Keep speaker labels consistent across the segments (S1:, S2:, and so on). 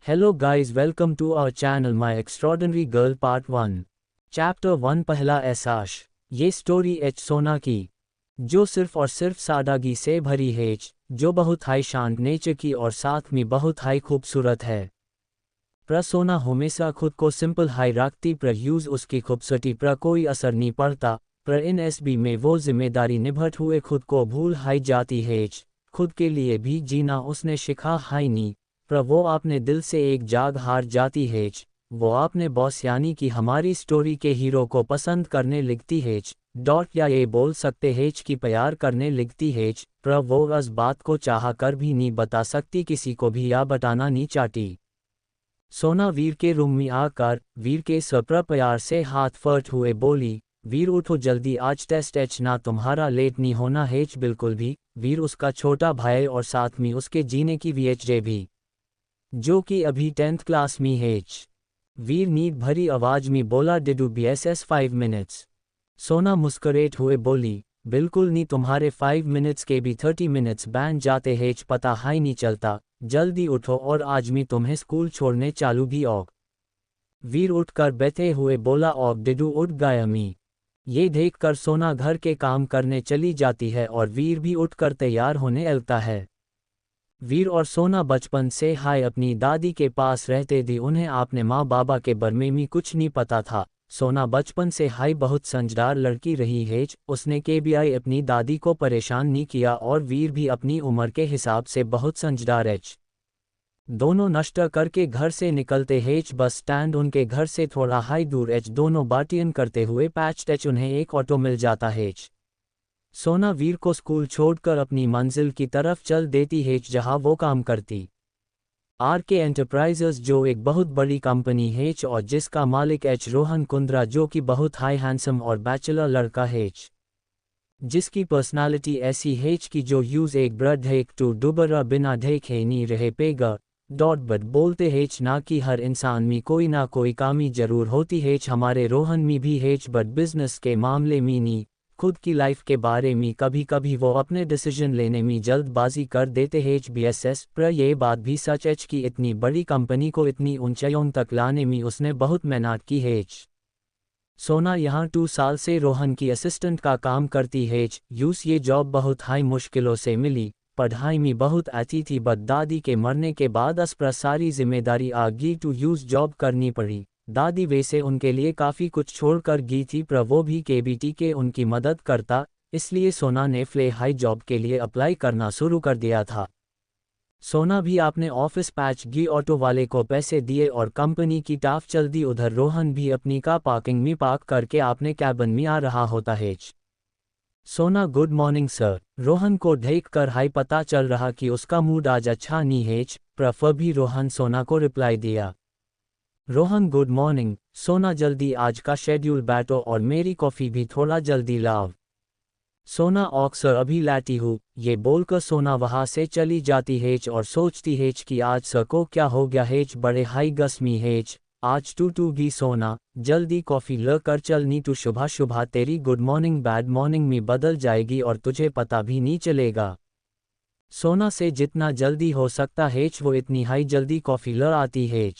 S1: Hello guys, welcome to our channel My Extraordinary Girl Part 1. Chapter 1 पहला एहसास। ये story H सोना की, जो सिर्फ और सिर्फ सादगी से भरी है, जो बहुत हाई शांत नेचर की और साथ में बहुत हाई खूबसूरत है। पर सोना हमेशा खुद को सिंपल हाई रखती पर यूज उसकी खूबसूरती पर कोई असर नहीं पड़ता, पर इन एसबी में वो जिम्मेदारी निभाते हुए खुद को भूल हाई जाती है। खुद के लिए भी जीना उसने सीखा हाई नहीं, पर वो अपने दिल से एक जाग हार जाती है। वो अपने बॉस यानी कि हमारी स्टोरी के हीरो को पसंद करने लगती है, या ये बोल सकते हैं कि प्यार करने लगती है, पर वो इस बात को चाह कर भी नहीं बता सकती, किसी को भी या बताना नहीं चाहती। सोना वीर के रूम में आकर वीर के सर पर प्यार से हाथ फट हुए बोली, वीर उठो जल्दी, आज टेस्ट एच ना तुम्हारा लेट नहीं होना है। बिल्कुल भी। वीर उसका छोटा भाई और साथ में उसके जीने की VHJ भी, जो कि अभी 10th क्लास में है। वीर नींद भरी आवाज में बोला, डिडू BSS 5 मिनट्स। सोना मुस्कुराते हुए बोली, बिल्कुल नहीं, तुम्हारे 5 मिनट्स के भी 30 मिनट्स बन जाते हैं, पता ही नहीं चलता। जल्दी उठो और आज मैं तुम्हें स्कूल छोड़ने चालू भी औग। वीर उठकर बैठे हुए बोला, औग डिडू उठ गया मी। ये देखकर सोना घर के काम करने चली जाती है और वीर भी उठकर तैयार होने लगता है। वीर और सोना बचपन से हाई अपनी दादी के पास रहते थे, उन्हें अपने माँ बाबा के बारे में कुछ नहीं पता था। सोना बचपन से हाई बहुत समझदार लड़की रही है, उसने कभी अपनी दादी को परेशान नहीं किया और वीर भी अपनी उम्र के हिसाब से बहुत समझदार है। दोनों नाश्ता करके घर से निकलते हैं, बस स्टैंड उनके घर से थोड़ा हाई दूर है। दोनों बाटियन करते हुए पैच उन्हें एक ऑटो मिल जाता है। सोना वीर को स्कूल छोड़कर अपनी मंजिल की तरफ चल देती है जहां वो काम करती। RK एंटरप्राइजेस, जो एक बहुत बड़ी कंपनी है और जिसका मालिक रोहन कुंद्रा, जो कि बहुत हाई हैंडसम और बैचलर लड़का है, जिसकी पर्सनालिटी ऐसी है कि जो यूज एक ब्रड है तो दोबारा बिना देखे नहीं रह पेगा। बट बोलते हैं ना कि हर इंसान में कोई ना कोई कमी जरूर होती है, हमारे रोहन में भी है, बट बिजनेस के मामले में नहीं। खुद की लाइफ के बारे में कभी कभी वो अपने डिसीजन लेने में जल्दबाजी कर देते हैं। BSS पर यह बात भी सच है कि इतनी बड़ी कंपनी को इतनी ऊंचाइयों तक लाने में उसने बहुत मेहनत की है। सोना यहाँ 2 साल से रोहन की असिस्टेंट का काम करती है। यूस ये जॉब बहुत हाई मुश्किलों से मिली, पढ़ाई में बहुत अच्छी थी, बट दादी के मरने के बाद उस पर सारी जिम्मेदारी आ गई तो यूस जॉब करनी पड़ी। दादी वैसे उनके लिए काफ़ी कुछ छोड़कर गई थी, पर वो भी KBT के उनकी मदद करता, इसलिए सोना ने फ्ले हाई जॉब के लिए अप्लाई करना शुरू कर दिया था। सोना भी अपने ऑफिस पैच गी ऑटो वाले को पैसे दिए और कंपनी की टाफ चल दी। उधर रोहन भी अपनी कार पार्किंग में पार्क करके अपने कैबिन में आ रहा होता है। सोना, गुड मॉर्निंग सर। रोहन को देख कर हाई पता चल रहा कि उसका मूड आज अच्छा नहीं है, पर भी रोहन सोना को रिप्लाई दिया। Rohan, good morning. सोना, जल्दी आज का शेड्यूल बैठो और मेरी कॉफ़ी भी थोड़ा जल्दी लाओ। सोना, ऑक सर अभी लाती हूँ। ये बोलकर सोना वहाँ से चली जाती है और सोचती है कि आज सर को क्या हो गया है, बड़े हाई गर्मी है आज। टूटूगी सोना, जल्दी कॉफ़ी लेकर चल, नहीं तो सुबह सुबह तेरी गुड मॉर्निंग बैड मॉर्निंग में बदल जाएगी और तुझे पता भी नहीं चलेगा। सोना से जितना जल्दी हो सकता है वो इतनी हाई जल्दी कॉफ़ी ले आती है।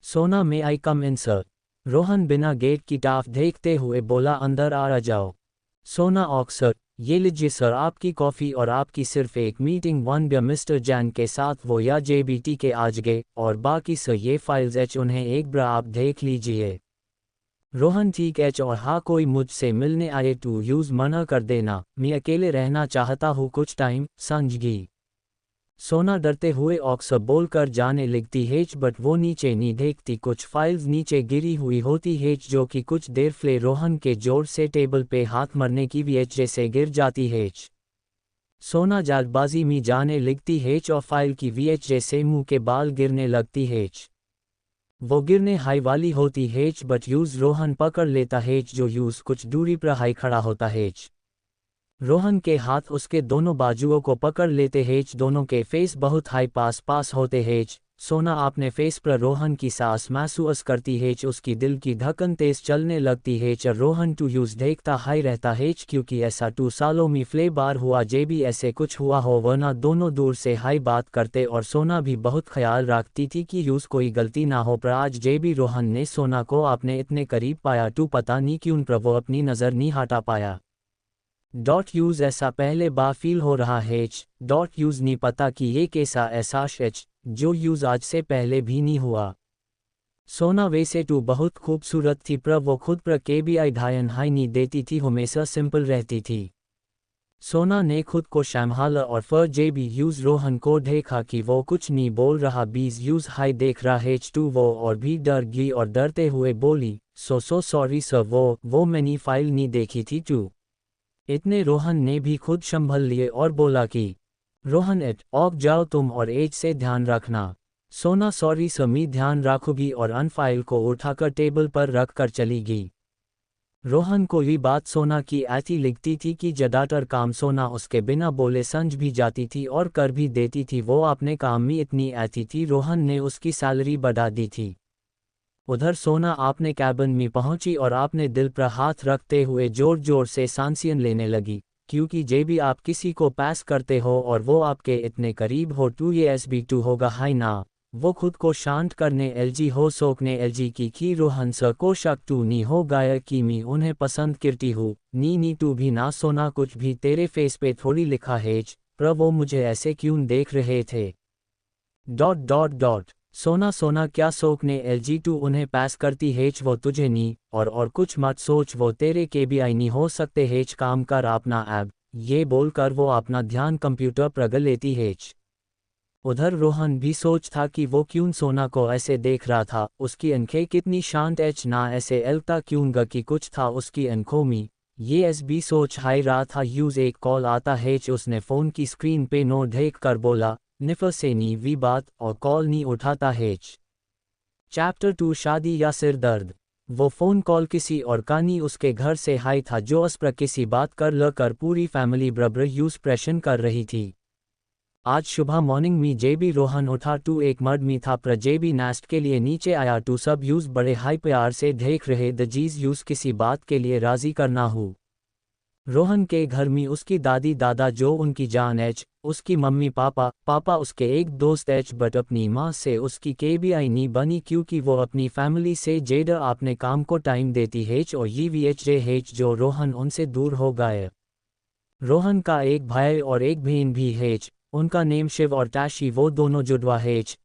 S1: सोना, में आई कम इन सर। रोहन बिना गेट की टाफ देखते हुए बोला, अंदर आ जाओ। सोना, ऑक सर, ये लीजिए सर आपकी कॉफ़ी और आपकी सिर्फ एक मीटिंग 1 बियर मिस्टर जैन के साथ, वो या JBT के आज गए, और बाकी सर ये फाइल्स उन्हें एक बार आप देख लीजिए। रोहन, ठीक है और हाँ, कोई मुझसे मिलने आए तो यूज़ मना कर देना, मैं अकेले रहना चाहता हूँ कुछ टाइम, समझी। सोना डरते हुए ऑक्सर बोलकर जाने लगती है, बट वो नीचे नहीं देखती, कुछ फाइल्स नीचे गिरी हुई होती है जो कि कुछ देर फ्ले रोहन के जोर से टेबल पे हाथ मरने की VHJ से गिर जाती है। सोना जल्दबाजी में जाने लगती है और फाइल की VHJ से मुंह के बाल गिरने लगती है। वो गिरने हाई वाली होती है, बट यूज रोहन पकड़ लेता है, जो यूज कुछ दूरी पर हाई खड़ा होता है। रोहन के हाथ उसके दोनों बाजुओं को पकड़ लेते हैं, दोनों के फेस बहुत हाई पास होते हैं। सोना आपने फेस पर रोहन की सांस महसूस करती है, उसकी दिल की धड़कन तेज चलने लगती है। रोहन टू यूज देखता हाई रहता है क्योंकि ऐसा 2 सालों में फ्ले बार हुआ जे भी ऐसे कुछ हुआ हो, वरना दोनों दूर से हाई बात करते और सोना भी बहुत ख्याल रखती थी कि यूज कोई गलती ना हो। पर आज जे भी रोहन ने सोना को आपने इतने करीब पाया टू पता नहीं क्यों पर वो अपनी नज़र नहीं हटा पाया। यूज ऐसा पहले बार फील हो रहा है। यूज नहीं पता कि ये कैसा एहसास है जो यूज आज से पहले भी नहीं हुआ। सोना वैसे तो बहुत खूबसूरत थी पर वो खुद पर कभी ध्यान हाई नहीं देती थी, हमेशा सिंपल रहती थी। सोना ने खुद को संभाला और फिर जे भी यूज रोहन को देखा कि वो कुछ नहीं बोल रहा, बीज यूज हाई देख रहा है टू वो और भी डर गई और डरते हुए बोली, सो सॉरी सर, वो मैंने फाइल नहीं देखी थी टू। इतने रोहन ने भी खुद संभल लिए और बोला कि रोहन ऑफ जाओ तुम और एज से ध्यान रखना। सोना सॉरी समी ध्यान रखूगी और अनफाइल को उठाकर टेबल पर रख कर चली गई। रोहन को ये बात सोना की ऐसी लिखती थी कि ज्यादातर काम सोना उसके बिना बोले समझ भी जाती थी और कर भी देती थी। वो अपने काम में इतनी ऐसी थी रोहन ने उसकी सैलरी बढ़ा दी थी। उधर सोना आपने कैबिन में पहुंची और आपने दिल पर हाथ रखते हुए जोर जोर से सांसियन लेने लगी, क्योंकि जे भी आप किसी को पास करते हो और वो आपके इतने करीब हो टू ये SB2 होगा हाई ना। वो खुद को शांत करने एलजी हो सोकने एलजी की रोहन सर को शक टू नी हो गाया कि मैं उन्हें पसंद करती हूँ। नी टू भी ना सोना, कुछ भी तेरे फेस पे थोड़ी लिखा है पर वो मुझे ऐसे क्यों देख रहे थे। सोना क्या सोकने LG2 उन्हें पास करती हेच वो तुझे नी और कुछ मत सोच, वो तेरे KBI नहीं हो सकते हेच, काम कर अपना ऐब। ये बोलकर वो अपना ध्यान कंप्यूटर पर लेती हेच। उधर रोहन भी सोच था कि वो क्यों सोना को ऐसे देख रहा था, उसकी आंखें कितनी शांत एच ना ऐसे एलता क्यों ग कि कुछ था उसकी आंखों में। ये SB सोच हाई रहा था यूज एक कॉल आता हेच, उसने फ़ोन की स्क्रीन पे नो देख कर बोला, निफर से नी वी बात और कॉल नहीं उठाता हेच। चैप्टर 2 शादी या सिर दर्द। वो फ़ोन कॉल किसी और का नहीं उसके घर से हाई था जो उस पर किसी बात कर ल कर पूरी फैमिली बराबर यूज प्रेशन कर रही थी। आज सुबह मॉर्निंग में जे भी रोहन उठा टू एक मर्ड में था पर जे भी नाश्त के लिए नीचे आया टू सब यूज बड़े हाई प्यार से देख रहे द जीज यूज किसी बात के लिए राजी करना हो। रोहन के घर में उसकी दादी दादा जो उनकी जान एच, उसकी मम्मी पापा उसके एक दोस्त एच, बट अपनी माँ से उसकी KBI नहीं बनी क्योंकि वो अपनी फैमिली से जेडर अपने काम को टाइम देती हेच और ये VHJ हेच जो रोहन उनसे दूर हो गए। रोहन का एक भाई और एक बहन भी हेच, उनका नेम शिव और टैशी, वो दोनों जुड़वा हेच,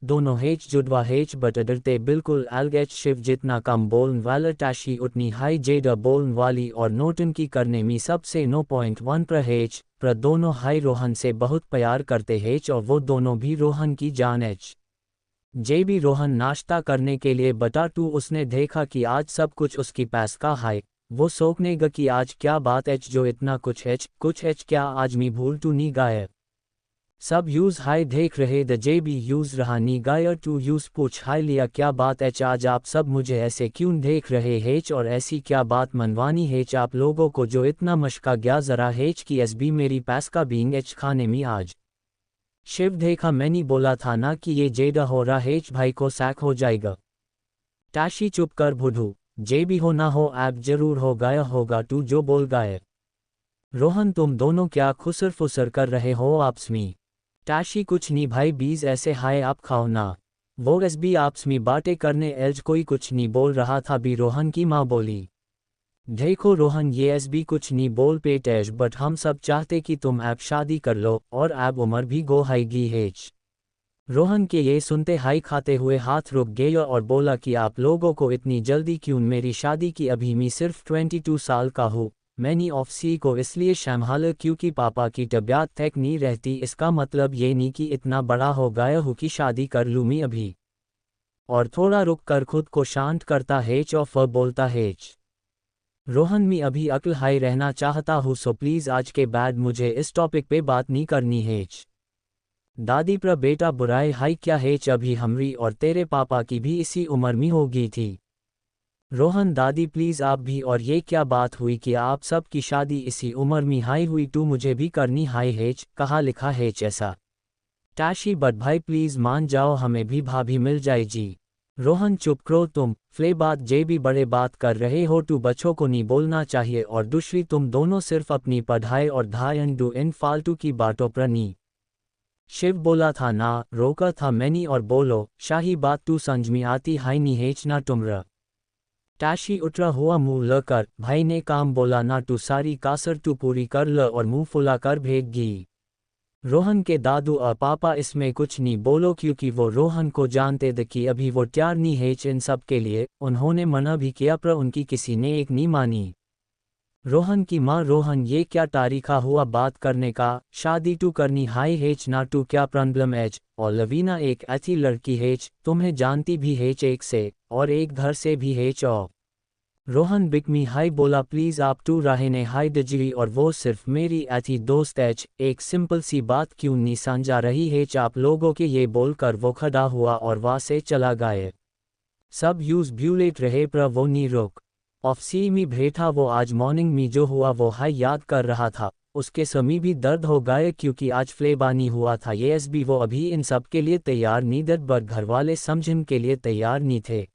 S1: जुड़वा हेच बट डरते बिल्कुल अलग। शिव जितना कम बोलने वाला टैशी उतनी हाई जेडर बोलने वाली और नोटंकी करने में सबसे 9.1 पर हेच, पर दोनों हाई रोहन से बहुत प्यार करते हेच और वो दोनों भी रोहन की जान एच। जे भी रोहन नाश्ता करने के लिए बटा टू उसने देखा कि आज सब कुछ उसकी पास का हाई। वो सोचने ग कि आज क्या बात एच जो इतना कुछ एच क्या आज मी भूल टू नी गायब। सब यूज हाई देख रहे द जे भी यूज रहा नी गायर टू यूज पूछ हाई लिया क्या बात एच आज आप सब मुझे ऐसे क्यों देख रहे हेच और ऐसी क्या बात मनवानी हेच आप लोगों को जो इतना मशका गया जरा हेच कि SB मेरी पास का बींग एच खाने में आज। शिव देखा मैंने बोला था ना कि ये जेडा हो रहा हेच भाई को सैक हो जाएगा। टैशी चुप कर बुढ़ू, जे भी हो ना हो ऐप जरूर हो गया होगा तू जो बोल गए। रोहन तुम दोनों क्या खुसर फुसर कर रहे हो आपस में। टैशी कुछ नहीं भाई बीज ऐसे हाय आप खाओ ना। वो SB आपस में बातें करने एल्ज कोई कुछ नहीं बोल रहा था भी रोहन की माँ बोली, देखो रोहन ये SB कुछ नहीं बोल पेट एज बट हम सब चाहते कि तुम ऐप शादी कर लो और ऐप उम्र भी गो हाईगी हेच। रोहन के ये सुनते हाई खाते हुए हाथ रुक गए और बोला कि आप लोगों को इतनी जल्दी क्यों मेरी शादी की, अभी मैं सिर्फ 22 साल का हूँ। मैंने ऑफसी को इसलिए संभाला क्योंकि पापा की तबीयत तक नहीं रहती, इसका मतलब ये नहीं कि इतना बड़ा हो गया हूँ कि शादी कर लूँ मैं अभी। और थोड़ा रुक कर खुद को शांत करता हेच और फिर बोलता हेच, रोहन मैं अभी अक्ल हाई रहना चाहता हूँ सो प्लीज़ आज के बाद मुझे इस टॉपिक पे बात नहीं करनी हेच। दादी पर बेटा बुराई हाई क्या हेच, अभी हमरी और तेरे पापा की भी इसी उम्र में हो गई थी। रोहन दादी प्लीज़ आप भी, और ये क्या बात हुई कि आप सब की शादी इसी उम्र में हाई हुई, तू मुझे भी करनी हाई हेच, कहाँ लिखा हेच ऐसा। टैशी बट भाई प्लीज मान जाओ, हमें भी भाभी मिल जाए जी। रोहन चुप करो तुम, फ्ले बात जे भी बड़े बात कर रहे हो, तू बच्चों को नहीं बोलना चाहिए, और दूसरी तुम दोनों सिर्फ अपनी पढ़ाई और ध्यान दो इन फालतू की बातों पर नहीं। शिव बोला था ना, रोका था मैंने, और बोलो शाही बात तू समझ में आती हाई नहीं हेच ना तुमरा। टैशी उतरा हुआ मुंह लेकर, भाई ने काम बोला ना, तू सारी कासर तू पूरी कर ल, और मुंह फुला कर भेगी। रोहन के दादू और पापा इसमें कुछ नहीं बोलो, क्योंकि वो रोहन को जानते थे कि अभी वो तैयार नहीं है इन सब के लिए। उन्होंने मना भी किया पर उनकी किसी ने एक नहीं मानी। रोहन की माँ, रोहन ये क्या तारीखा हुआ बात करने का, शादी टू करनी हाई हेच ना, टू क्या प्रॉब्लम एच, और लवीना एक ऐसी लड़की हेच, तुम्हें जानती भी हेच एक से, और एक घर से भी हेच। और रोहन बिकमी हाई बोला, प्लीज आप टू रहने हाई दजी, और वो सिर्फ मेरी ऐसी दोस्त एच, एक सिंपल सी बात क्यों नहीं समझा रही हेच आप लोगों के। ये बोलकर वो खड़ा हुआ और वहाँ से चला गया। सब यूज ब्यूलेट रहे पर वो नहीं रुक। ऑफसी में बैठा वो आज मॉर्निंग में जो हुआ वो हाई याद कर रहा था। उसके समी भी दर्द हो गए क्योंकि आज फ्लेबानी हुआ था। ये भी वो अभी इन सब के लिए तैयार नहीं थे, बट घर वाले समझने के लिए तैयार नहीं थे।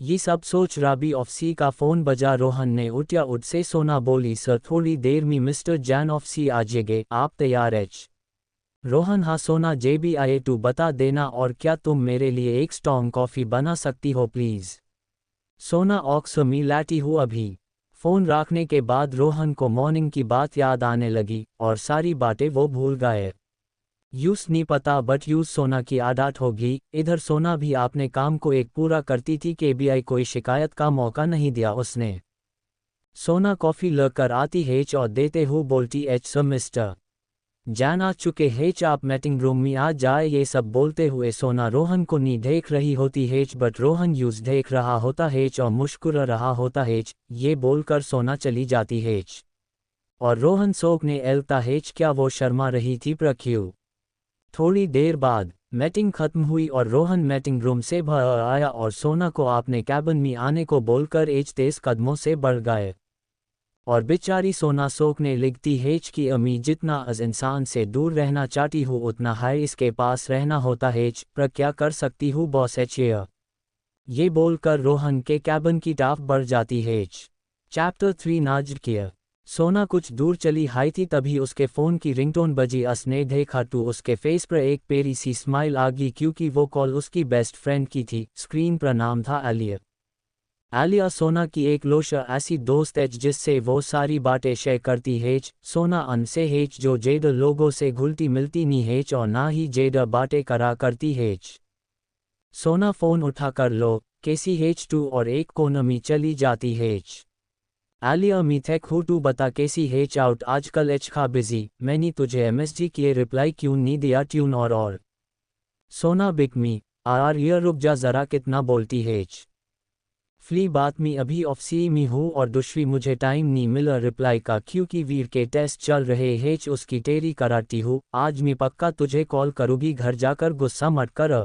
S1: ये सब सोच राबी ऑफसी का फोन बजा। रोहन ने उठा, उठ से सोना बोली, सर थोड़ी देर में मिस्टर जैन ऑफसी आ जाएंगे, आप तैयार एच। रोहन, हाँ सोना जे भी आए तू बता देना, और क्या तुम मेरे लिए एक स्ट्रॉन्ग कॉफ़ी बना सकती हो प्लीज़। सोना ऑक्स मी लाटी हूँ अभी। फ़ोन रखने के बाद रोहन को मॉर्निंग की बात याद आने लगी और सारी बातें वो भूल गए। यूस नहीं पता बट यूस सोना की आदत होगी। इधर सोना भी अपने काम को एक पूरा करती थी, केबीआई कोई शिकायत का मौका नहीं दिया उसने। सोना कॉफ़ी लेकर आती हेच और देते हुए बोलती, एच सर मिस्टर जैन आ चुके हेच, आप मीटिंग रूम में आ जाए। ये सब बोलते हुए सोना रोहन को नहीं देख रही होती हेच, बट रोहन यूज देख रहा होता हेच और मुस्कुरा रहा होता हेच। ये बोलकर सोना चली जाती हेच और रोहन सोचने लगता हेच, क्या वो शर्मा रही थी प्रक्यू। थोड़ी देर बाद मीटिंग खत्म हुई और रोहन मीटिंग रूम से बाहर आया और सोना को अपने कैबिन में आने को बोलकर एच तेज कदमों से बढ़ गए। और बेचारी सोना सोचने लगती हेच कि अम्मी जितना अज इंसान से दूर रहना चाहती हूँ उतना हाई इसके पास रहना होता हेच, पर क्या कर सकती हूँ बॉस एच। ये बोलकर रोहन के कैबिन की टाफ बढ़ जाती हेच। चैप्टर 3 नाज्र किया। सोना कुछ दूर चली हाई थी, तभी उसके फ़ोन की रिंगटोन बजी। उसने देखा तो उसके फेस पर एक पेरी सी स्माइल आ गई, क्योंकि वो कॉल उसकी बेस्ट फ्रेंड की थी। स्क्रीन पर नाम था आलिया। आलिया सोना की एक लोशा ऐसी दोस्त एच जिससे वो सारी बातें शेयर करती हेच। सोना अनसे हेच जो जेडर लोगों से घुलती मिलती नहीं हेच और ना ही जेडर बातें करा करती हेच। सोना फ़ोन उठाकर लो कैसी हेच टू और एक कोने में चली जाती हेच। आलिया मीथेक हूँ टू बता कैसी हेच आउट आजकल एच खा बिजी, मैंने तुझे एमएसजी किए रिप्लाई क्यों नहीं दिया ट्यून और। सोना बिकमी आर ये रुक जा ज़रा, कितना बोलती हेच। फ्ली बात में अभी ऑफसी में हूँ और दूसरी मुझे टाइम नहीं मिला रिप्लाई का, क्योंकि वीर के टेस्ट चल रहे हेच उसकी टेरी कराती हूँ। आज मैं पक्का तुझे कॉल करूँगी, घर जाकर गुस्सा मत कर।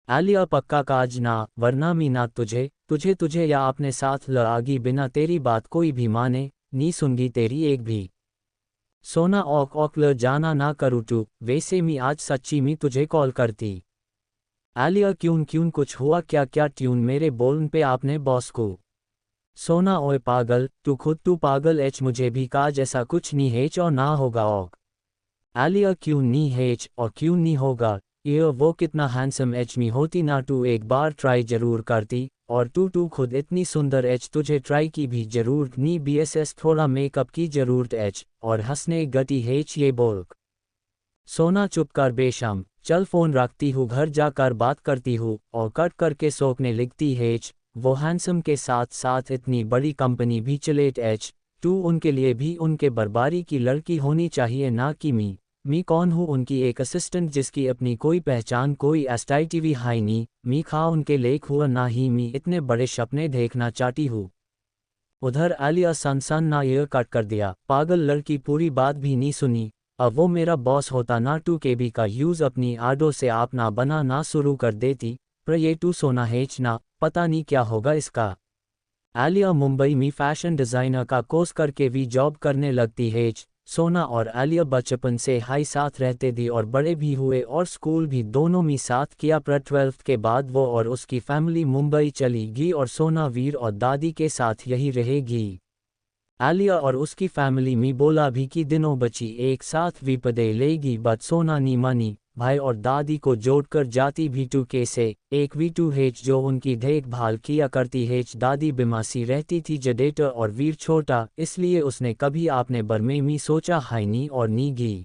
S1: आलिया पक्का काज ना, वरना मैं ना तुझे या अपने साथ लड़ागी, बिना तेरी बात कोई भी माने नहीं सुनगी तेरी एक भी। सोना औक ल जाना ना करूँ टू, वैसे मैं आज सच्ची में तुझे कॉल करती। आलिया क्यों कुछ हुआ क्या? क्या ट्यून मेरे बोलन पे आपने बॉस को। सोना ओए पागल, तू पागल एच, मुझे भी काज ऐसा कुछ नहीं हेच और ना होगा औक। आलिया क्यों नहीं हेच और क्यों नहीं होगा, ये वो कितना हैंडसम एच में होती ना, तू एक बार ट्राई जरूर करती। और तू खुद इतनी सुंदर एच, तुझे ट्राई की भी जरूरत नहीं, बीएसएस थोड़ा मेकअप की जरूरत एच। और हंसने गटी हेच ये बोल। सोना चुप कर बेशम, चल फ़ोन रखती हूँ, घर जाकर बात करती हूँ। और कट करके सोचने लिखती हेच, वो हैंडसम के साथ साथ इतनी बड़ी कंपनी भी चलेट एच। तू उनके लिए भी उनके बरबारी की लड़की होनी चाहिए, ना कि मी कौन हूँ उनकी एक असिस्टेंट जिसकी अपनी कोई पहचान कोई एस्टाइटिवी हाई नहीं। मी खा उनके लेख हुआ, ना ही मी इतने बड़े सपने देखना चाहती हूँ। उधर आलिया सन ना ये कट कर दिया, पागल लड़की पूरी बात भी नहीं सुनी। अब वो मेरा बॉस होता ना, टू केबी का यूज़ अपनी आडो से अपना बना ना शुरू कर देती। पर ये टू सोना हेच ना, पता नहीं क्या होगा इसका। आलिया मुंबई में फैशन डिज़ाइनर का कोर्स करके भी जॉब करने लगती हेच। सोना और आलिया बचपन से हाई साथ रहते थे और बड़े भी हुए और स्कूल भी दोनों में साथ किया। पर 12th के बाद वो और उसकी फैमिली मुंबई चली गई और सोना वीर और दादी के साथ यही रहेगी। आलिया और उसकी फैमिली में बोला भी कि दिनों बची एक साथ विपदे लेगी, बट सोना नी मानी। भाई और दादी को जोड़कर जाती वीटू के से एक वीटू हेच जो उनकी देखभाल किया करती हेच। दादी बीमासी रहती थी जडेटर और वीर छोटा, इसलिए उसने कभी आपने बरमे में सोचा हाई नी और नी गी।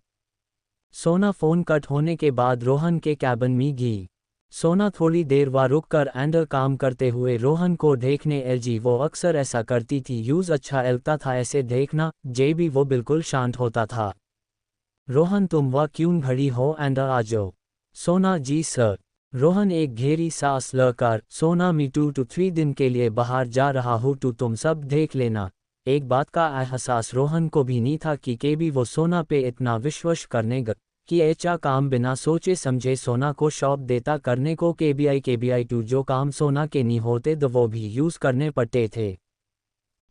S1: सोना फोन कट होने के बाद रोहन के कैबिन में गई। सोना थोड़ी देर वहाँ रुक कर अंदर काम करते हुए रोहन को देखने लगी। वो अक्सर ऐसा करती थी, यूज अच्छा लगता था ऐसे देखना। जे भी वो बिल्कुल शांत होता था। रोहन तुम वहाँ क्यों खड़ी हो, अंदर आ जाओ। सोना जी सर। रोहन एक गहरी सांस लेकर, सोना मी 2 to 3 दिन के लिए बाहर जा रहा हूँ, तुम सब देख लेना। एक बात का एहसास रोहन को भी नहीं था कि भी वो सोना पे इतना विश्वास करने कि ऐसा काम बिना सोचे समझे सोना को शॉप देता करने को। केबीआई 2 जो काम सोना के नहीं होते तो वो भी यूज़ करने पड़ते थे।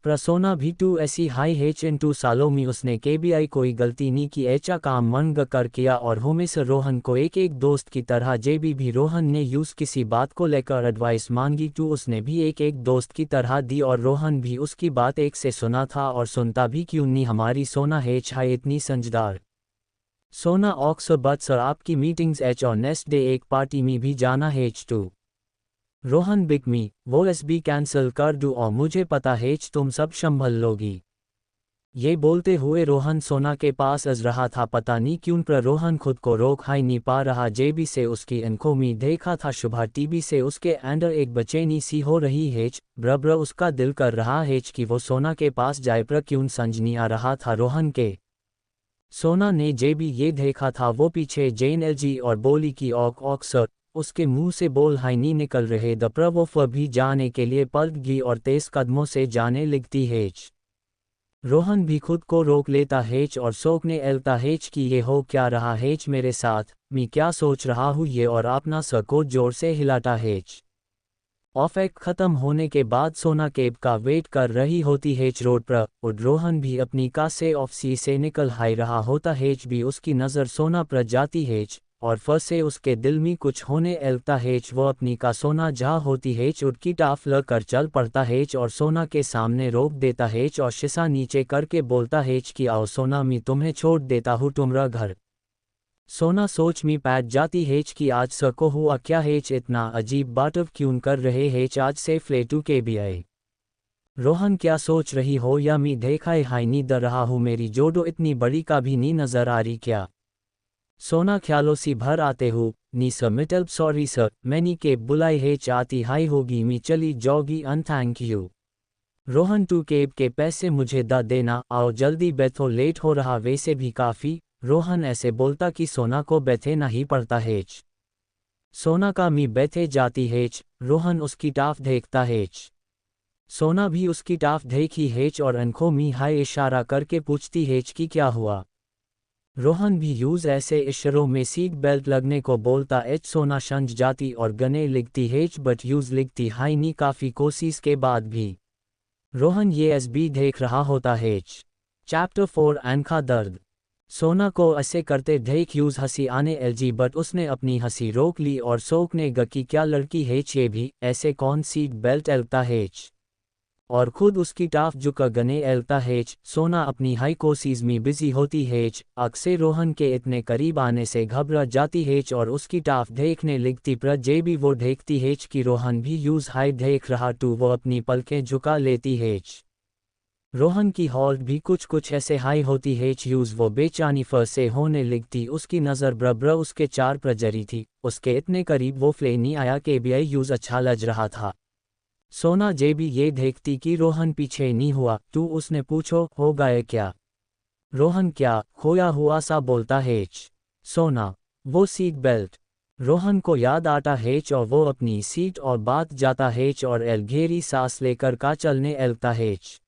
S1: पर सोना भी 2 ऐसी हाई हेच इन 2 सालों में उसने केबीआई कोई गलती नहीं की, ऐसा काम मन कर किया और हमेशा रोहन को एक दोस्त की तरह। भी रोहन ने यूज़ किसी बात को लेकर एडवाइस मांगी तो उसने भी एक दोस्त की तरह दी और रोहन भी उसकी बात एक से सुना था और सुनता भी क्यों नहीं। हमारी सोना हेच है इतनी समझदार। सोना ऑक्सर बट सर आपकी मीटिंग्स एच और नेक्स्ट डे एक पार्टी में भी जाना हेच टू। रोहन बिक मी वो भी कैंसिल कर दूँ और मुझे पता हेच तुम सब संभल लोगी। ये बोलते हुए रोहन सोना के पास अज रहा था, पता नहीं क्यों पर रोहन खुद को रोक हाई नहीं पा रहा। जेबी से उसकी आंखों में देखा था शुभा, टीवी से उसके अंदर एक बेचैनी सी हो रही हेच। ब्रब्र उसका दिल कर रहा हेच कि वो सोना के पास जाए पर क्यों समझ नहीं आ रहा था रोहन के। सोना ने जेबी ये देखा था, वो पीछे जेन एलजी और बोली कि ऑक सर। उसके मुंह से बोल हाई नहीं निकल रहे द पर वो भी जाने के लिए पलट गई और तेज कदमों से जाने लगती हेच। रोहन भी खुद को रोक लेता हेच और सोचने लगता हेच कि ये हो क्या रहा हेच मेरे साथ, मैं क्या सोच रहा हूँ ये, और अपना सर को जोर से हिलाता हेच। ऑफेक खत्म होने के बाद सोना केब का वेट कर रही होती हेच रोड पर और रोहन भी अपनी कार से ऑफिस से निकल हाई रहा होता हेच। भी उसकी नज़र सोना पर जाती हेच और फिर से उसके दिल में कुछ होने लगता हेच। वो अपनी का सोना जहाँ होती हेच उड़की टाफ कर चल पड़ता हेच और सोना के सामने रोक देता हेच और शीशा नीचे करके बोलता हेच कि आओ सोना, मैं तुम्हें छोड़ देता हूँ तुम्हारा घर। सोना सोच में पैट जाती हेच कि आज सको हुआ क्या हेच, इतना अजीब बात क्यों कर रहे हेच आज से फ्लेटू के भी आए। रोहन क्या सोच रही हो या मैं देखाए हाई नी दर रहा हूँ, मेरी जोड़ो इतनी बड़ी का भी नहीं नजर आ रही क्या। सोना ख्यालों सी भर आते हो नी सर मिटल सॉरी सर मैंने के बुलाई हेच आती हाई होगी मी चली जॉगी अन थैंक यू। रोहन टू केब के पैसे मुझे द देना, आओ जल्दी बैठो लेट हो रहा वैसे भी काफ़ी। रोहन ऐसे बोलता कि सोना को बैठे नहीं पड़ता हेच। सोना का मी बैठे जाती हेच। रोहन उसकी टाफ देखता हेच। सोना भी उसकी टाफ देखी हेच और आंखों में हाय इशारा करके पूछती हेच कि क्या हुआ। रोहन भी यूज ऐसे इशारों में सीट बेल्ट लगने को बोलता एच। सोना शंज जाती और गने लिखती हेच बट यूज लिखती हाई नी काफ़ी कोशिश के बाद भी। रोहन ये भी देख रहा होता हेच। चैप्टर 4 आंखा दर्द। सोना को ऐसे करते देख यूज हंसी आने लगी बट उसने अपनी हंसी रोक ली और सोचने गकी क्या लड़की हेच ये भी ऐसे कौन सीट बेल्ट एलता हेच और खुद उसकी टाफ झुका गने एलता हेच। सोना अपनी हाई कोशिश में बिजी होती हेच, अक्सर रोहन के इतने करीब आने से घबरा जाती हेच और उसकी टाफ देखने लगती पर भी वो देखती हेच कि रोहन भी यूज हाई देख रहा तो वो अपनी पलकें झुका लेती हेच। रोहन की हॉल्ट भी कुछ ऐसे हाई होती हेच यूज वो बेचानी फर से होने लगती। उसकी नज़र ब्रब्र उसके चार पर जरी थी, उसके इतने करीब वो फ्ले नहीं आया कि भी यूज अच्छा लग रहा था। सोना भी ये देखती कि रोहन पीछे नहीं हुआ तो उसने पूछो हो गए क्या। रोहन क्या खोया हुआ सा बोलता हेच। सोना वो सीट बेल्ट। रोहन को याद आता हेच और वो अपनी सीट और बात जाता हेच और घेरी सांस लेकर का चलने लगता हेच।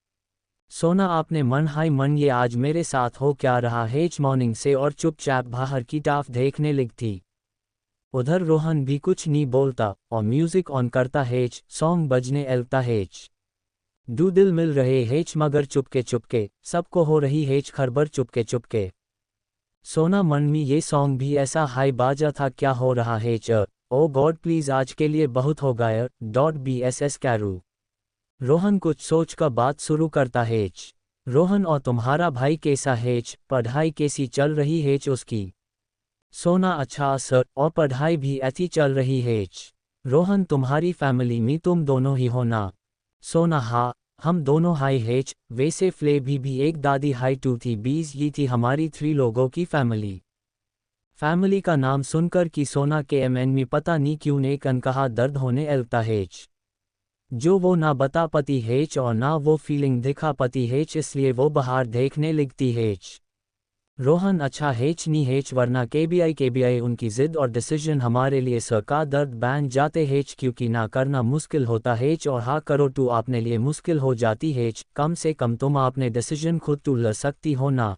S1: सोना आपने मन हाई मन ये आज मेरे साथ हो क्या रहा हेच मॉर्निंग से और चुपचाप बाहर की टाफ देखने लगती। उधर रोहन भी कुछ नहीं बोलता और म्यूजिक ऑन करता हेच। सॉन्ग बजने लगता हेच। डूडिल मिल रहे हेच मगर चुपके चुपके, सबको हो रही हेच खरबर चुपके चुपके। सोना मन में ये सॉन्ग भी ऐसा हाई बाजा था, क्या हो रहा हेच, ओ गॉड प्लीज आज के लिए बहुत हो गया, .bss कैरू। रोहन कुछ सोच कर बात शुरू करता हेच। रोहन और तुम्हारा भाई कैसा हेच, पढ़ाई कैसी चल रही हेच उसकी। सोना अच्छा सर, और पढ़ाई भी ऐसी चल रही हेच। रोहन तुम्हारी फैमिली में तुम दोनों ही हो ना। सोना हाँ, हम दोनों हाई हेच, वैसे फ्ले भी एक दादी हाई टू थी 20 ये थी हमारी 3 लोगों की फैमिली। फैमिली का नाम सुनकर कि सोना के एमएन में पता नहीं क्यों एक अनकहा दर्द होने लगता हेच। जो वो ना बता पति हेच और ना वो फीलिंग दिखा पति हेच, इसलिए वो बाहर देखने लगती हेच। रोहन अच्छा हेच नहीं हेच, वरना केबीआई उनकी जिद और डिसीजन हमारे लिए सरकार दर्द बैन जाते हेच, क्योंकि ना करना मुश्किल होता हेच और हाँ करो तो आपने लिए मुश्किल हो जाती हेच, कम से कम तुम आपने डिसीजन खुद तो ले सकती हो ना।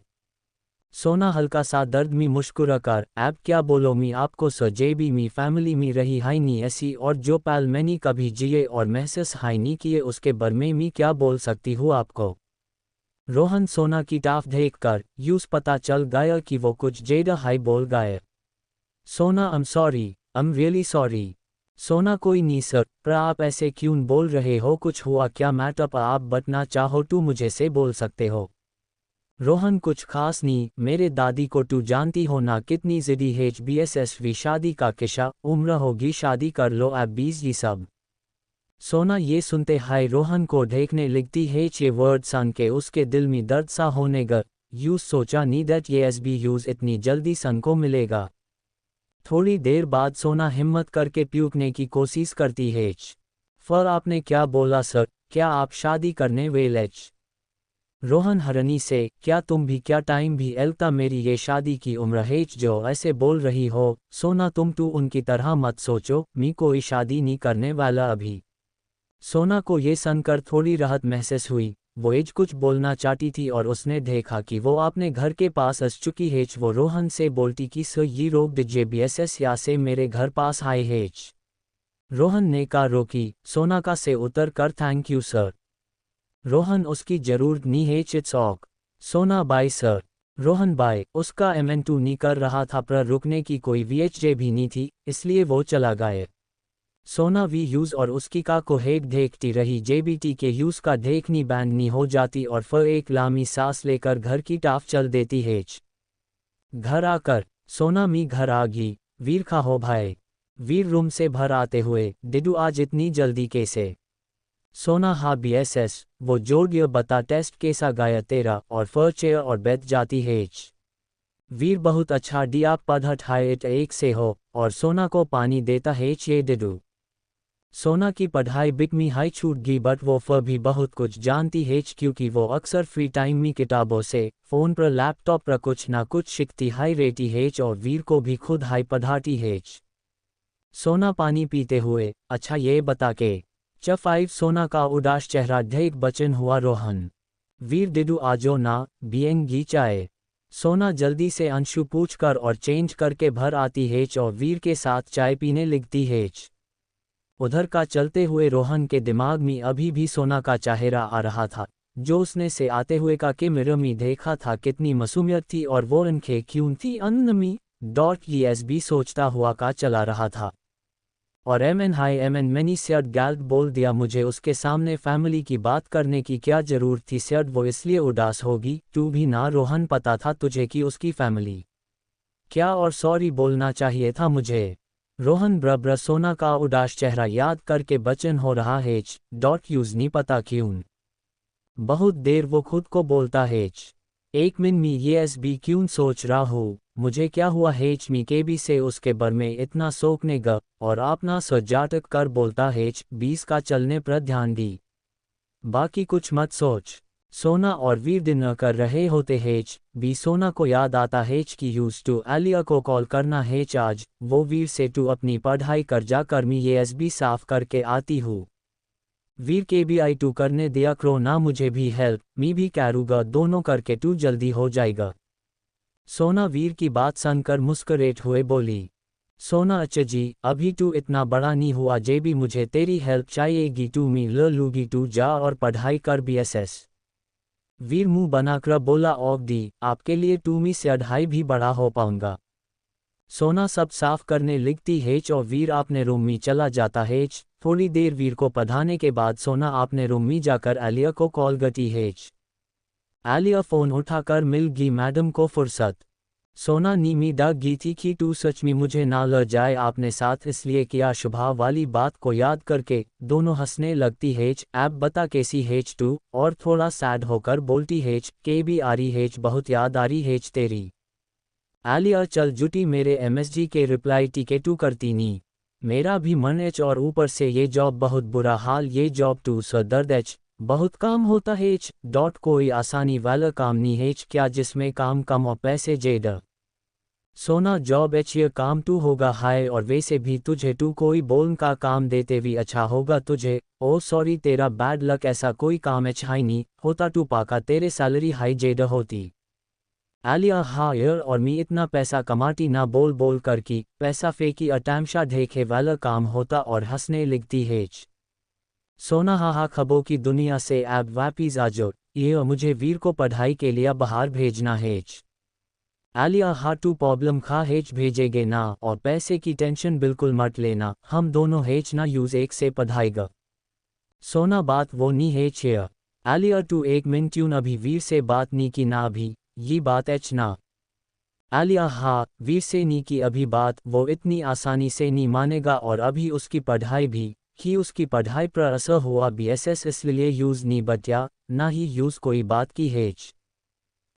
S1: सोना हल्का सा दर्द में मुस्कुरा कर, ऐप क्या बोलो मी आपको सर, जेबी मी फैमिली में रही हाई नहीं ऐसी, और जो पैल मैंने कभी जिए और महसूस हाई नहीं किए उसके बारे में क्या बोल सकती हूँ आपको। रोहन सोना की टाफ देखकर यूस पता चल गया कि वो कुछ ज्यादा हाई बोल गए। सोना I'm रियली सॉरी। सोना कोई नहीं सर, पर आप ऐसे क्यों बोल रहे हो, कुछ हुआ क्या मैटर, आप बतना चाहो तो मुझे से बोल सकते हो। रोहन कुछ खास नहीं, मेरे दादी को तू जानती हो ना कितनी जिद्दी हेच, BSSV शादी का किस्सा, उम्र होगी शादी कर लो अब 20 ये सब। सोना ये सुनते हाय रोहन को देखने लगती है, ये वर्ड सन के उसके दिल में दर्द सा होने गा। यूज सोचा नहीं दैट ये एस बी यूज इतनी जल्दी सन को मिलेगा। थोड़ी देर बाद सोना हिम्मत करके प्यूकने की कोशिश करती है। फर आपने क्या बोला सर, क्या आप शादी करने वेलेच। रोहन हरनी से, क्या तुम भी क्या टाइम भी एलता, मेरी ये शादी की उम्र हेच जो ऐसे बोल रही हो। सोना तुम तो उनकी तरह मत सोचो, मी कोई शादी नहीं करने वाला अभी। सोना को ये सुनकर थोड़ी राहत महसूस हुई, वो एज कुछ बोलना चाहती थी और उसने देखा कि वो अपने घर के पास आ चुकी हेच। वो रोहन से बोलती कि सर ये रोक दीजिए, BSS या से मेरे घर पास आए हेच। रोहन ने कार रोकी, सोना का से उतर कर थैंक यू सर। रोहन उसकी जरूरत नहीं हेच, इट्स ऑक। सोना बाय सर। रोहन बाय, उसका MN2 नहीं कर रहा था, पर रुकने की कोई VHJ भी नहीं थी, इसलिए वो चला गया। सोना वी यूज और उसकी का को हेक देखती रही, JBT के यूज का देखनी बैंड नहीं हो जाती और फिर एक लामी सांस लेकर घर की टाफ चल देती हेच। घर आकर सोना मी घर आ गई, वीर खा हो भाई। वीर रूम से भर आते हुए, डिडू आज इतनी जल्दी कैसे। सोना हाँ BSS, वो जोड़ ये बता टेस्ट कैसा गया तेरा, और फिर चेयर और बैठ जाती हेच। वीर बहुत अच्छा डी आप पढ़त हाइट एक से हो, और सोना को पानी देता हेच ये डिडू। सोना की पढ़ाई बिक में हाई छूट गई, बट वो फिर भी बहुत कुछ जानती हेच, क्योंकि वो अक्सर फ्री टाइम में किताबों से, फ़ोन पर लैपटॉप पर कुछ ना कुछ शिखती हाई रेटी हेच, और वीर को भी खुद हाई पढ़ाती हेच। सोना पानी पीते हुए, अच्छा ये बता के च5 सोना का उदास चेहरा देख बचन हुआ रोहन। वीर डिडू आजो ना, बियंगी चाय। सोना जल्दी से अंशु पूछकर और चेंज करके भर आती हेच और वीर के साथ चाय पीने लगती हेच। उधर का चलते हुए रोहन के दिमाग में अभी भी सोना का चेहरा आ रहा था, जो उसने से आते हुए का के मिरर में देखा था, कितनी मासूमियत थी और वो इनके क्यों थी अनमी .ESB सोचता हुआ का चला रहा था। और MN मैंने सैयद गैल्ट बोल दिया, मुझे उसके सामने फैमिली की बात करने की क्या जरूरत थी सैयद, वो इसलिए उदास होगी, तू भी ना रोहन, पता था तुझे कि उसकी फैमिली क्या, और सॉरी बोलना चाहिए था मुझे। रोहन ब्रब्र सोना का उदास चेहरा याद करके बचन हो रहा हेच .यूज नहीं पता क्यों। बहुत देर वो खुद को बोलता हेच, एक मिनट में ये SB क्यों सोच रहा हूँ, मुझे क्या हुआ हेच मी केबी से उसके बर में इतना सोचने ग, और अपना सजाटक कर बोलता हेच 20 का चलने पर ध्यान दी, बाकी कुछ मत सोच। सोना और वीर डिनर कर रहे होते हेच, भी सोना को याद आता हेच कि यूज टू आलिया को कॉल करना हेच आज, वो वीर से टू अपनी पढ़ाई कर जाकर मी ये SB साफ करके आती हूँ। वीर KBI टू करने दिया करो ना, मुझे भी हेल्प, मी भी करूँगा, दोनों करके टू जल्दी हो जाएगा। सोना वीर की बात सुनकर मुस्कुराते हुए बोली। सोना अच्छा जी, अभी तू इतना बड़ा नहीं हुआ जेबी, मुझे तेरी हेल्प चाहिएगी, तू मी ल लूगी, तू जा और पढ़ाई कर बीएसएस। वीर मुंह बनाकर बोला, ऑफ दी, आपके लिए टू मी से 2.5 भी बड़ा हो पाऊंगा। सोना सब साफ करने लिखती हेच और वीर अपने रूम में चला जाता हेच। थोड़ी देर वीर को पढ़ाने के बाद सोना अपने रूम में जाकर आलिया को कॉल करती हेच। आलिया फ़ोन उठाकर मिल गई मैडम को फुर्सत। सोना नीमी डग गई थी कि तू सच में मुझे ना ल जाए आपने साथ इसलिए किया, शुभा वाली बात को याद करके दोनों हंसने लगती हेच। ऐप बता कैसी हेच तू, और थोड़ा सैड होकर बोलती हेच के भी आ रही हेच, बहुत याद आ रही हेच तेरी। आलिया चल जुटी मेरे एमएसजी के रिप्लाई टीके टू करती नी, मेरा भी मन एच, और ऊपर से ये जॉब बहुत बुरा हाल, ये जॉब टू स दर्द एच, बहुत काम होता हेच। कोई आसानी वाला काम नहीं हेच क्या जिसमें काम कम और पैसे ज्यादा। सोना जॉब एच ये काम टू होगा हाय, और वैसे भी तुझे टू कोई बोल का काम देते भी अच्छा होगा तुझे। ओ सॉरी तेरा बैड लक, ऐसा कोई काम एच हाई नहीं होता टू पाका, तेरे सैलरी हाई ज्यादा होती। आलिया हाँ यार, और मैं इतना पैसा कमाती ना बोल बोल कर की पैसा फेंकी, अटैमशा ढेखे वाला काम होता, और हंसने लिखती हेच। सोना हाँ हाँ, खबों की दुनिया से ऐप वापिस आ जाओ, ये मुझे वीर को पढ़ाई के लिए बाहर भेजना हेच। आलिया हाँ टू प्रॉब्लम खा हेच, भेजेगे ना, और पैसे की टेंशन बिल्कुल मत लेना, हम दोनों हेच ना यूज एक से पढ़ाएगा। सोना बात वो नहीं हेच है। आलिया टू एक मिनट ट्यून, अभी वीर से बात नहीं की ना, अभी ये बात एच ना। आलिया हाँ, वीर से नहीं की अभी बात, वो इतनी आसानी से नहीं मानेगा, और अभी उसकी पढ़ाई भी कि उसकी पढ़ाई पर असर हुआ बीएसएस, इसलिए यूज नहीं बचा, ना ही यूज कोई बात की हेच।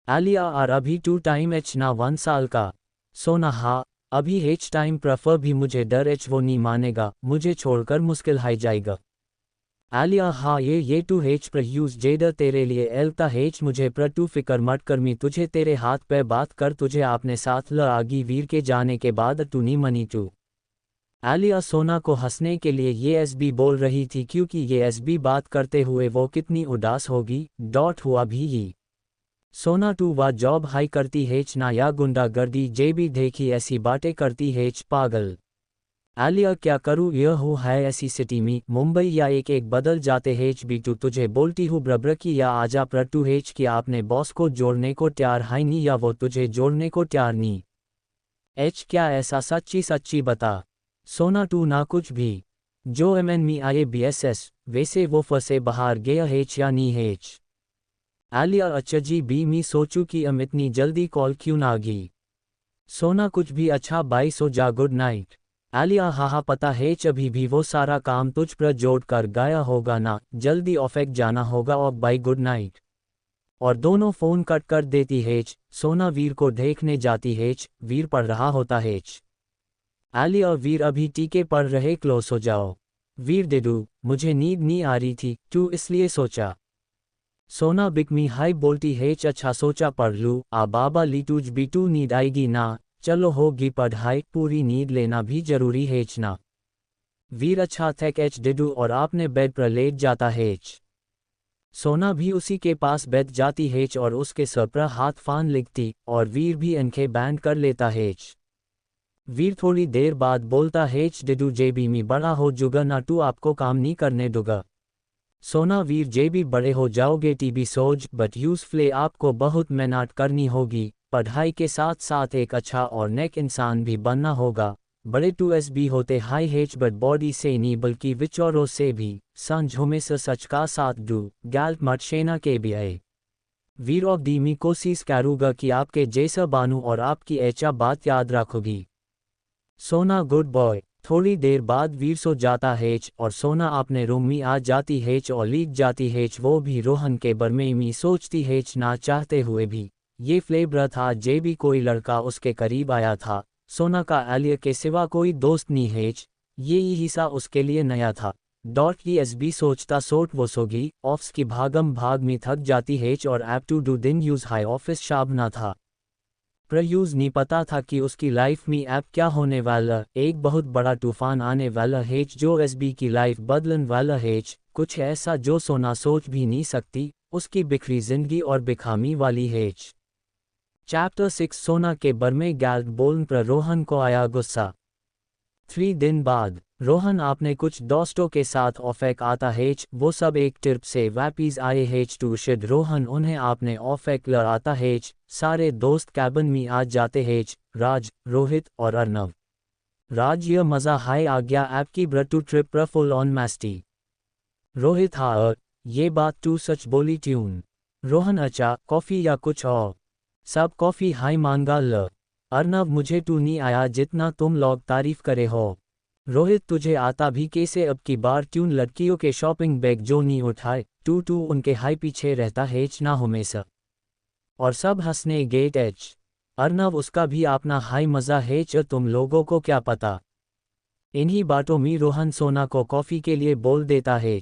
S1: आलिया आर अभी टू टाइम एच ना 1 साल का। सोना हाँ, अभी हेच टाइम प्रफर भी, मुझे डर एच वो नहीं मानेगा, मुझे छोड़कर मुश्किल हाई जाएगा। आलिया हाँ ये टू हेच पर यूज जेडर तेरे लिए एलता हेच, मुझे पर टू फिकर मत कर, मी तुझे तेरे हाथ पे बात कर, तुझे आपने साथ ल आगी वीर के जाने के बाद तू नहीं मनी टू। आलिया सोना को हंसने के लिए ये एसबी बोल रही थी, क्योंकि ये एसबी बात करते हुए वो कितनी उदास होगी। हुआ भी ही। सोना टू वा जॉब हाई करती हेच ना, या गुंडागर्दी जेबी देखी ऐसी बातें करती हेच, पागल। आलिया क्या करूँ यह हो है ऐसी सिटी में, मुंबई या एक एक बदल जाते हेच भी, टू तुझे बोलती हूँ ब्रब्र की या आजा पर टू हेच कि आपने बॉस को जोड़ने को तैयार है नहीं, या वो तुझे जोड़ने को तैयार नहीं। एच क्या ऐसा, सच्ची सच्ची बता। सोना टू ना कुछ भी। जो एमएन में आए बीएसएस, वैसे वो फंसे बाहर गया हेच या नहीं हेच। आलिया अच्छा जी बी, मी सोचू कि इतनी जल्दी कॉल क्यों ना गई। सोना कुछ भी, अच्छा बाई सो जा, गुड नाइट। आलिया हाँ पता है अभी भी वो सारा काम तुझ पर जोड़ कर गाया होगा ना, जल्दी ऑफेक जाना होगा, और बाय गुड नाइट। और दोनों फोन कट कर देती हेच। सोना वीर को देखने जाती हेच, वीर पढ़ रहा होता हेच। आलिया और वीर अभी टीके पढ़ रहे, क्लोज हो जाओ। वीर डेडू, मुझे नींद नहीं आ रही थी तू इसलिए सोचा। सोना बिकमी हाई बोलती हेच, अच्छा सोचा पढ़ लूँ, आ बाबा ली तुझ भी टू नींद आएगी ना, चलो होगी पढ़ाई पूरी, नींद लेना भी जरूरी हेचना। वीर अच्छा थैक एच डिडू, और आपने बेड पर लेट जाता हेच। सोना भी उसी के पास बैठ जाती हेच, और उसके सर पर हाथ फान लिखती, और वीर भी आंखें बैंड कर लेता हेच। वीर थोड़ी देर बाद बोलता हेच, डिडू जेबी में बड़ा हो जुगा ना, तू आपको काम नहीं करने दूंगा। सोना वीर जेबी बड़े हो जाओगे टीबी सोच, बट यूजफुल आपको बहुत मेहनत करनी होगी, पढ़ाई के साथ साथ एक अच्छा और नेक इंसान भी बनना होगा। बड़े टू एस भी होते हाई हेच, बट बॉडी से नहीं बल्कि विचारों से भी, संझों में से सच का साथ डू गैल्ट मत शेना के भी आए। वीर ऑफ डी मी कोशिश करूँगा कि आपके जैसा बानू, और आपकी ऐसा बात याद रखोगी। सोना गुड बॉय। थोड़ी देर बाद वीर सो जाता हेच, और सोना अपने रूम में आ जाती हेच और लीक जाती हेच, वो भी रोहन के बारे में सोचती हेच, ना चाहते हुए भी। ये फ्लेवर था जे भी कोई लड़का उसके करीब आया था। सोना का आलिया के सिवा कोई दोस्त नहीं हेच, ये ही हिस्सा उसके लिए नया था। एसबी सोचता सोट वो सोगी, ऑफ्स की भागम भाग में थक जाती हेच, और ऐप टू डू दिन यूज हाई ऑफिस शाबना था। प्रयूज नहीं पता था कि उसकी लाइफ में ऐप क्या होने वाला, एक बहुत बड़ा तूफान आने वाला हेच, जो एसबी की लाइफ बदलन वाला हेच, कुछ ऐसा जो सोना सोच भी नहीं सकती, उसकी बिखरी जिंदगी और बेखामी वाली हेच। चैप्टर 6 सोना के बरमे गैल्ट बोलन पर रोहन को आया गुस्सा। 3 दिन बाद रोहन आपने कुछ दोस्तों के साथ ऑफेक आता है, वो सब एक ट्रिप से वापिस आए हैं टू शिद रोहन उन्हें आपने ऑफेक लड़ाता है, सारे दोस्त कैबिन में आ जाते हैं, राज, रोहित और अर्नव। राज, यह मज़ा हाई आ गया आपकी ब्रटू ट्रिप पर फुल ऑन मैस्टी। रोहित, हाँ ये बात तू सच बोली ट्यून। रोहन, अच्छा कॉफ़ी या कुछ और? सब कॉफ़ी हाई मांगा ल। अर्नव, मुझे तू नहीं आया जितना तुम लोग तारीफ करे हो। रोहित, तुझे आता भी कैसे अब की बार ट्यून लड़कियों के शॉपिंग बैग जो नहीं उठाए टू उनके हाई पीछे रहता है ना हमेशा। और सब हंसने गेट एच। अर्नव, उसका भी अपना हाई मज़ा है तुम लोगों को क्या पता। इन्हीं बातों में रोहन सोना को कॉफ़ी के लिए बोल देता है।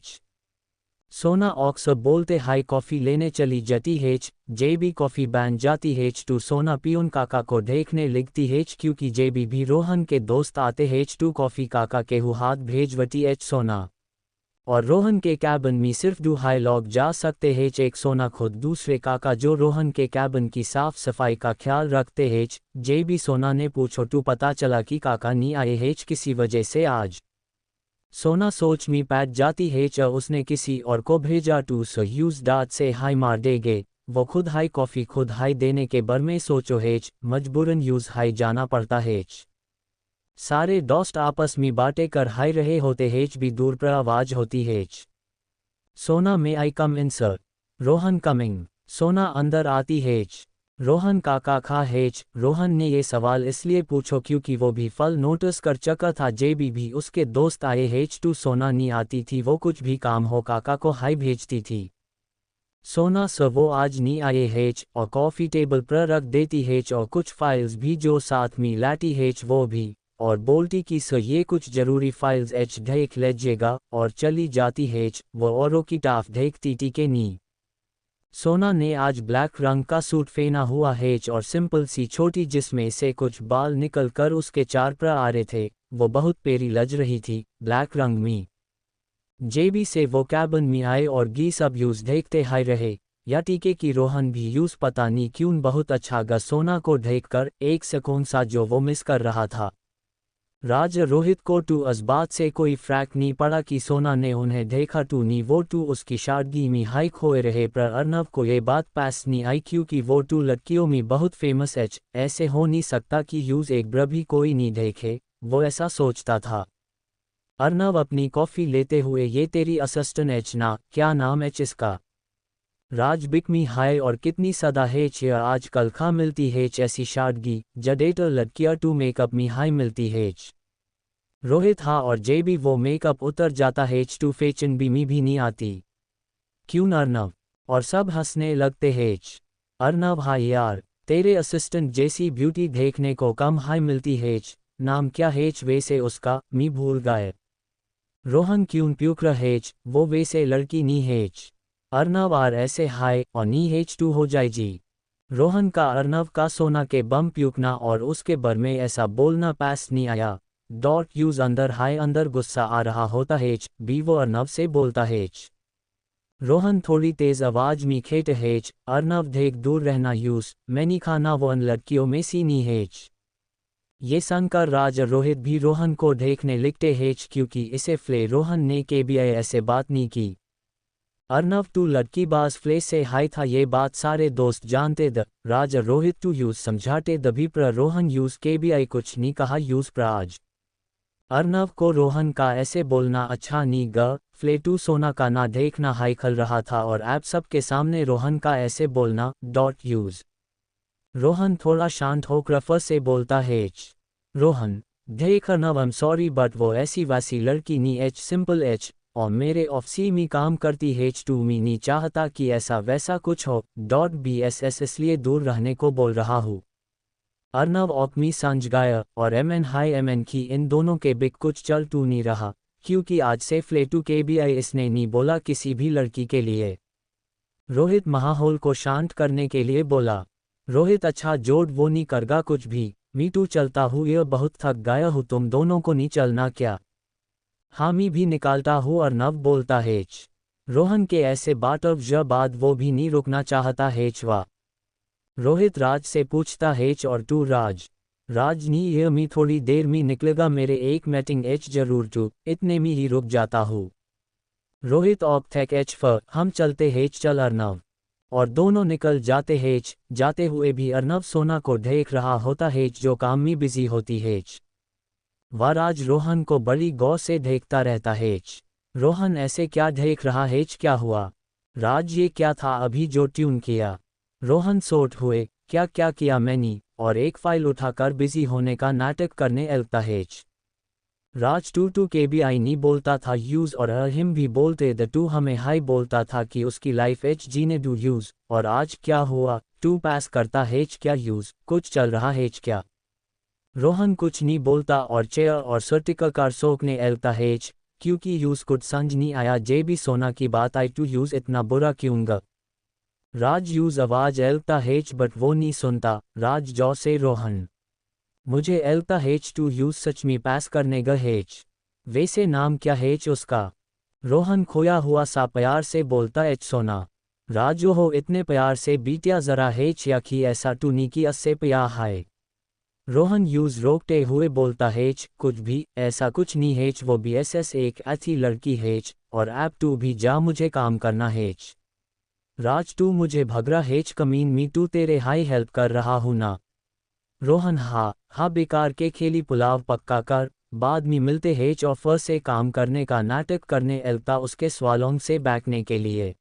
S1: सोना ऑक्स बोलते हाई कॉफ़ी लेने चली जाती है, जेबी कॉफ़ी बैन जाती है टू सोना पियून काका को देखने लगती है क्योंकि जेबी भी रोहन के दोस्त आते हैं टू कॉफ़ी काका के हाथ भेजवती है सोना। और रोहन के कैबिन में सिर्फ 2 हाई लोग जा सकते हैं, एक सोना खुद, दूसरे काका जो रोहन के कैबिन की साफ सफाई का ख्याल रखते हैं। जेबी, सोना ने पूछो टू पता चला कि काका नहीं आए हैं किसी वजह से आज। सोना सोच में पैट जाती है उसने किसी और को भेजा टू सो यूज डाट से हाई मार देगे, वो खुद हाई कॉफ़ी खुद हाई देने के बर में सोचो है, मजबूरन यूज हाई जाना पड़ता है। सारे दोस्त आपस में बातें कर हाई रहे होते हैं भी दूर पर आवाज होती है, सोना में आई कम इन सर। रोहन, कमिंग। सोना अंदर आती है। रोहन, काका खा है। रोहन ने ये सवाल इसलिए पूछो क्योंकि वो भी फल नोटिस कर चुका था जेबी भी उसके दोस्त आए हैं टू सोना नहीं आती थी, वो कुछ भी काम हो काका को हाई भेजती थी। सोना, सो वो आज नहीं आए हैं और कॉफ़ी टेबल पर रख देती है और कुछ फाइल्स भी जो साथ में लाती है वो भी, और बोलती कि सो ये कुछ ज़रूरी फाइल्स देख लीजिएगा और चली जाती है। वो औरों की टाफ देखती थी के नहीं। सोना ने आज ब्लैक रंग का सूट पहना हुआ है और सिंपल सी छोटी जिसमें से कुछ बाल निकल कर उसके चार पर आ रहे थे, वो बहुत प्यारी लग रही थी ब्लैक रंग में। जेबी से वो कैबिन में आए और गी सब यूज देखते हाई रहे, या टीके की रोहन भी यूज पता नहीं क्यों बहुत अच्छा गा सोना को देखकर एक सुकून सा जो वो मिस कर रहा था। राज, रोहित को टू इस बात से कोई फर्क नहीं पड़ा कि सोना ने उन्हें देखा टू नहीं, वो टू उसकी शादगी में हाई खोए रहे, पर अर्नव को ये बात पास नहीं आई क्योंकि वो टू लड़कियों में बहुत फेमस है, ऐसे हो नहीं सकता कि यूज एक ब्र भी कोई नहीं देखे, वो ऐसा सोचता था। अर्नव अपनी कॉफ़ी लेते हुए, ये तेरी असिस्टेंट एच ना, क्या नाम एच इसका? राज, बिकमी हाय, और कितनी सदा है आजकल खा मिलती है ऐसी शादगी जडेटर लड़कियां टू मेकअप में हाई मिलती है। रोहित, हाँ, और जेबी वो मेकअप उतर जाता है टू फैशन भी नहीं आती क्यों अर्नव? और सब हंसने लगते हैं। अर्नव, हाँ यार, तेरे असिस्टेंट जैसी ब्यूटी देखने को कम हाई मिलती है, नाम क्या है वैसे उसका, मी भूल गए। रोहन, क्यों प्यूक रहे, वो वैसे लड़की नहीं है। अर्नव, आर ऐसे हाय और नी हेच टू हो जाएगी। रोहन का अर्नव का सोना के बम प्यूकना और उसके बर में ऐसा बोलना पास नहीं आया। डॉट यूज अंदर हाय, अंदर गुस्सा आ रहा होता है भी वो अर्नव से बोलता है। रोहन थोड़ी तेज आवाज में खेट है, अर्नव देख दूर रहना यूज, मैंने खाना वो अन लड़कियों में सी नहीं है। ये सुनकर राज रोहित भी रोहन को देखने लिखते हैं क्योंकि इसे फ्ले रोहन ने के भी ऐसे बात नहीं की। अर्नव टू लड़की बाज फ्ले से हाई था, ये बात सारे दोस्त जानते द राज रोहित टू यूज समझाते दभी पर रोहन यूज के भी कुछ नहीं कहा यूज पर आज। अर्नव को रोहन का ऐसे बोलना अच्छा नहीं ग, फ्ले टू सोना का ना देखना हाई खल रहा था और ऐप सब के सामने रोहन का ऐसे बोलना डॉट यूज। रोहन थोड़ा शांत होकर फ से बोलता है रोहन, देख Arnav, I am sorry but वो ऐसी वैसी लड़की नहीं एच सिंपल एच, और मेरे ऑफिस में काम करती है टू मी नहीं चाहता कि ऐसा वैसा कुछ हो डॉट BSS, इसलिए दूर रहने को बोल रहा हूँ। अर्नव ऑप मी समझ गया और MN हाई MN की इन दोनों के बिक कुछ चल टू नहीं रहा क्योंकि आज से फ्लेटू के भी इसने नहीं बोला किसी भी लड़की के लिए। रोहित माहौल को शांत करने के लिए बोला, रोहित, अच्छा जोड़ वो नहीं करगा कुछ भी, मी टू चलता हूँ, ये बहुत थक गया हूँ, तुम दोनों को नहीं चलना क्या? हामी भी निकालता हूँ, अर्नव बोलता है। रोहन के ऐसे बात और बाद वो भी नहीं रुकना चाहता है। रोहित राज से पूछता है और तू राज? राजनी ये मी थोड़ी देर में निकलेगा मेरे एक मीटिंग एच जरूर टू इतने में ही रुक जाता हूँ। रोहित ऑक्थेक एच फ हम चलते हेच चल अर्नव। और दोनों निकल जाते हेच। जाते हुए भी अर्नव सोना को देख रहा होता हेच जो काम में बिजी होती हेच। वाराज रोहन को बड़ी गौर से देखता रहता हेच। रोहन ऐसे क्या देख रहा हेच क्या हुआ? राज ये क्या था अभी जो ट्यून किया? रोहन सोट हुए क्या क्या किया मैंने और एक फाइल उठाकर बिजी होने का नाटक करने लगता हेच। राज टू के भी आई नहीं बोलता था यूज और हिम भी बोलते द टू हमें हाई बोलता था कि उसकी लाइफ एच जीने डू यूज और आज क्या हुआ टू पास करता हेच क्या यूज कुछ चल रहा हेच क्या? रोहन कुछ नहीं बोलता और चेयर और सर्टिकल कार सोकने लगता हेच क्योंकि यूज कुछ समझ नहीं आया जे भी सोना की बात आई टू यूज इतना बुरा क्योंगा? राज यूज आवाज एलता हेच बट वो नहीं सुनता। राज जौ से रोहन मुझे एलता हेच टू यूज सच में पास करने ग हेच। वैसे नाम क्या हेच उसका? रोहन खोया हुआ सा प्यार से बोलता एच सोना। राजो हो इतने प्यार से बीटिया जरा हेच या कि ऐसा टू नी की अस्से प्यार हाय। रोहन यूज रोकते हुए बोलता हेच कुछ भी ऐसा कुछ नहीं हेच वो BSS एक अच्छी लड़की हेच और ऐप टू भी जा मुझे काम करना हेच। राज टू मुझे भगरा हेच कमीन मी टू तेरे हाई हेल्प कर रहा हूं ना? रोहन हाँ बेकार के खेली पुलाव पक्का कर बाद में मिलते हेच ऑफर से काम करने का नाटक करने लगता उसके सवालों से बैठने के लिए।